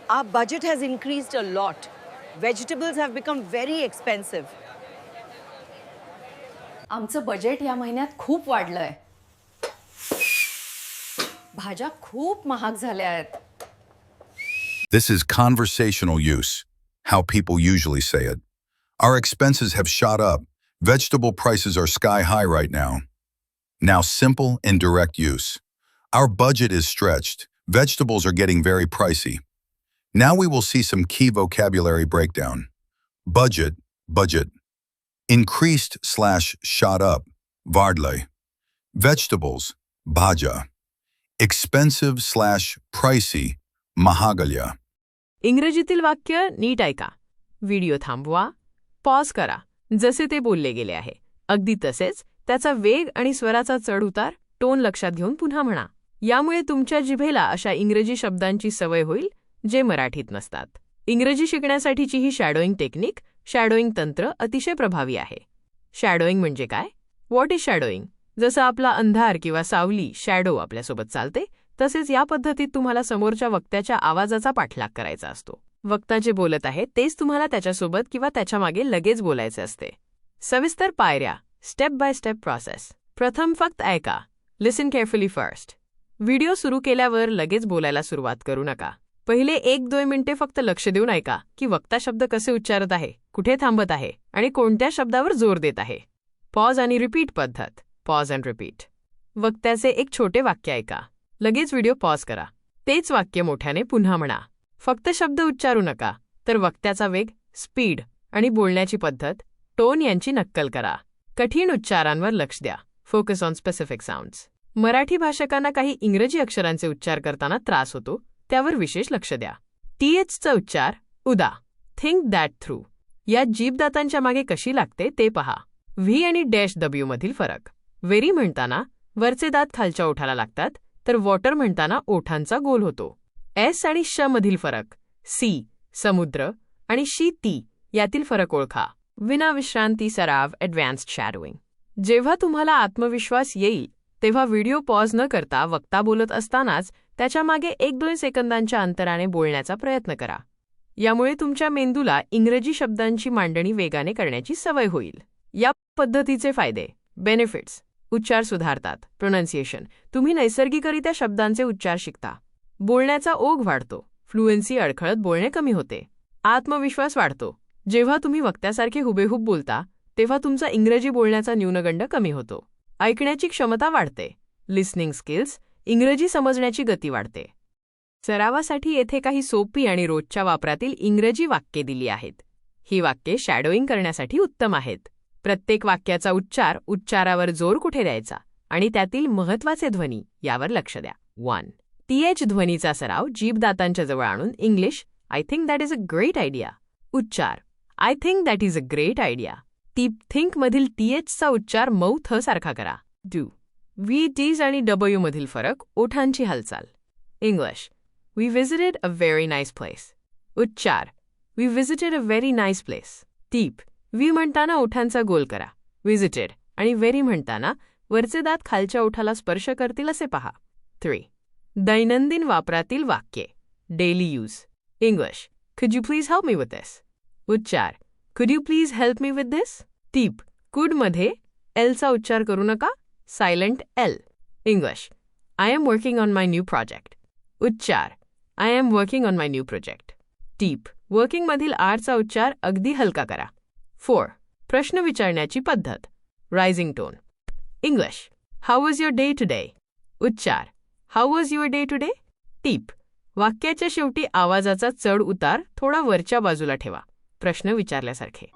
Our budget has increased a lot. Vegetables have become very expensive. आमचं budget या महिन्यात खूप वाढलंय. भाज्या खूप महाग झाल्या आहेत. This is conversational use, how people usually say it. Our expenses have shot up. Vegetable prices are sky high right now. Now simple and direct use. Our budget is stretched. Vegetables are getting very pricey. Now we will see some key vocabulary breakdown. Budget. Increased / shot up, vardlay. Vegetables, bhaja. Expensive / pricey, mahagalya. इंग्रजीतील वाक्य नीट ऐका. Video थांबवा, pause करा. जसे ते बोलले गेले आहे अगदी तसेच त्याचा वेग आणि स्वराचा चढ-उतार टोन लक्षात घेऊन पुन्हा म्हणा. यामुळे तुमच्या जिभेला अशा इंग्रजी शब्दांची सवय होईल जे मराठीत नसतात. इंग्रजी शिकण्यासाठीची ही शॅडोईंग टेक्निक, शॅडोईंग तंत्र अतिशय प्रभावी आहे. शॅडोईंग म्हणजे काय? What is shadowing? जसं आपला अंधार किंवा सावली शॅडो आपल्यासोबत चालते, तसेच या पद्धतीत तुम्हाला समोरच्या वक्त्याच्या आवाजाचा पाठलाग करायचा असतो. वक्ता जे बोलत आहे तेच तुम्हाला त्याच्यासोबत किंवा त्याच्यामागे लगेच बोलायचे असते. सविस्तर पायऱ्या, स्टेप बाय स्टेप प्रोसेस. प्रथम फक्त ऐका. लिसन केअरफुली फर्स्ट. व्हिडिओ सुरू केल्यावर लगेच बोलायला सुरुवात करू नका. पहिले 1-2 मिनिटे फक्त लक्ष देऊन ऐका की वक्ता शब्द कसे उच्चारत आहे, कुठे थांबत आहे आणि कोणत्या शब्दावर जोर देत आहे. पॉज आणि रिपीट पद्धत. Pause and repeat. वक्त्याचे एक छोटे वाक्य ऐका. लगेच व्हिडिओ पॉज करा. तेच वाक्य मोठ्याने पुन्हा म्हणा. फक्त शब्द उच्चारू नका, तर वक्त्याचा वेग, स्पीड आणि बोलण्याची पद्धत, टोन यांची नक्कल करा. कठीण उच्चारांवर लक्ष द्या. Focus on specific sounds. Marathi भाषकांना काही इंग्रजी अक्षरांचे उच्चार करताना त्रास होतो, त्यावर विशेष लक्ष द्या. THचा उच्चार उदा. Think that through. यात जीभदातांच्या मागे कशी लागते ते पहा. व्ही आणि -W मधील फरक. वेरी म्हणताना वरचे दात खालच्या ओठाला लागतात, तर वॉटर म्हणताना ओठांचा गोल होतो. S आणि श मधील फरक. सी समुद्र आणि शी ती यातील फरक ओळखा. विना विश्रांती सराव ॲडव्हान्स्ड शॅडोईंग. जेव्हा तुम्हाला आत्मविश्वास येईल तेव्हा व्हिडिओ पॉज न करता वक्ता बोलत असतानाच त्याच्यामागे 1-2 सेकंदांच्या अंतराने बोलण्याचा प्रयत्न करा. यामुळे तुमच्या मेंदूला इंग्रजी शब्दांची मांडणी वेगाने करण्याची सवय होईल. या पद्धतीचे फायदे. बेनिफिट्स. उच्चार सुधारतात. प्रोनाउन्सिएशन. तुम्ही नैसर्गिकरित्या शब्दांचे उच्चार शिकता. बोलण्याचा ओघ वाढतो. फ्लुएन्सी अडखळत बोलणे कमी होते. आत्मविश्वास वाढतो. जेव्हा तुम्ही वक्त्यासारखे हुबेहूब बोलता तेव्हा तुमचा इंग्रजी बोलण्याचा न्यूनगंड कमी होतो. ऐकण्याची क्षमता वाढते. Listening skills. इंग्रजी समजण्याची गती वाढते. सरावासाठी येथे काही सोपी आणि रोजच्या वापरातील इंग्रजी वाक्ये दिली आहेत. ही वाक्ये शॅडोईंग करण्यासाठी उत्तम आहेत. प्रत्येक वाक्याचा उच्चारावर जोर कुठे द्यायचा आणि त्यातील महत्त्वाचे ध्वनी यावर लक्ष द्या. 1. TH ध्वनीचा सराव जीभदातांच्या जवळ आणून English I think that is a great idea. उच्चार I think that is a great idea. Think मधील THचा उच्चार मऊ थ सारखा करा. डू. व्ही टीज आणि W मधील फरक. ओठांची हालचाल. English we visited a very nice place. उच्चार we visited a very nice place. टीप. वी म्हणताना ओठांचा गोल करा. विजिटेड आणि व्हेरी म्हणताना वरचे दात खालच्या ओठाला स्पर्श करतील असे पहा. 3. दैनंदिन वापरातील वाक्ये. Daily use. English could you please help me with this. उच्चार could you please help me with this. टीप. कुड मध्ये एलचा उच्चार करू नका. Silent L. English I am working on my new project. उच्चार I am working on my new project. टीप. Working मधील आरचा उच्चार अगदी हलका करा. 4. प्रश्न विचारण्याची पद्धत. Rising tone. English how was your day today. उच्चार how was your day today. टीप. वाक्याच्या शेवटी आवाजाचा चढ उतार थोडा वरच्या बाजूला ठेवा, प्रश्न विचारल्यासारखे.